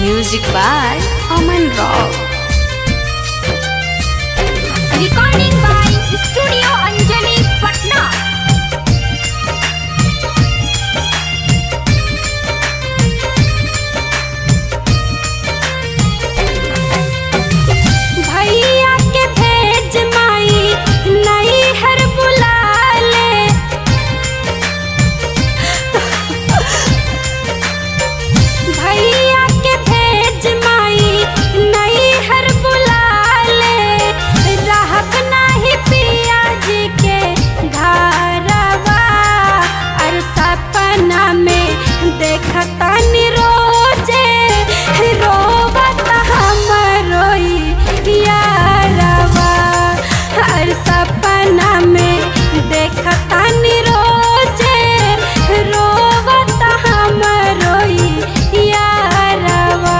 Music by Aman Rao. Recording by Studio Anjali, Patna. भैया के भेज माई नई हर बुला ले। भैया के भेज माई नई हर बुला ले। रहब नाही पिया जी के घरवा। और सपना में देखता नि रोजे रोवत हमरो यारवा। हर सपना में देखता नि रोजे रोवत हमरो यारवा।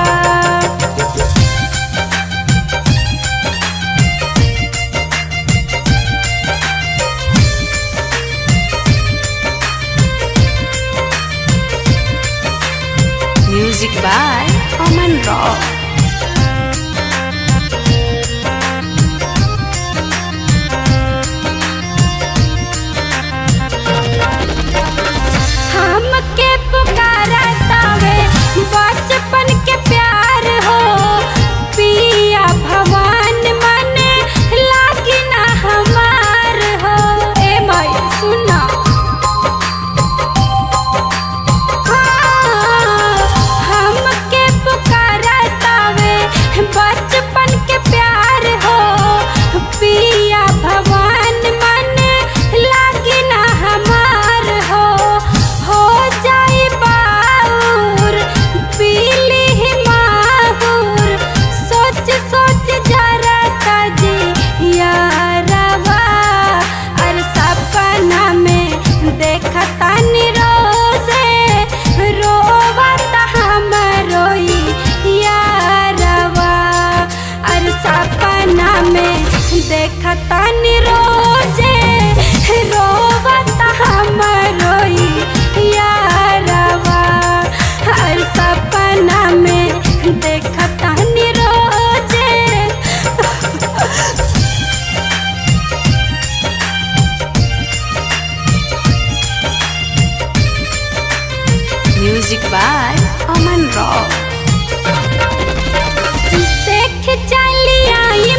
Music by Aman Rao. हमके पुकारतावे बचपन के प्यार हो। पिया भगवान मन लागी ना हमार हो। ए माई सुना। हमके पुकारतावे बचपन के प्यार हो। पिया भगवान मन लागी ना हमार हो। हो जाई बाउर पीली ही माहुर। सोच सोच जरा तजी यारवा। और सपना में देखता नि रोजे रोवत हमरो यारवा। और सपना में देखता नि रोजे रोवत हमरो यारवा। और सपना में देखता नि रोजे। Music by Aman Rao. देख चली आई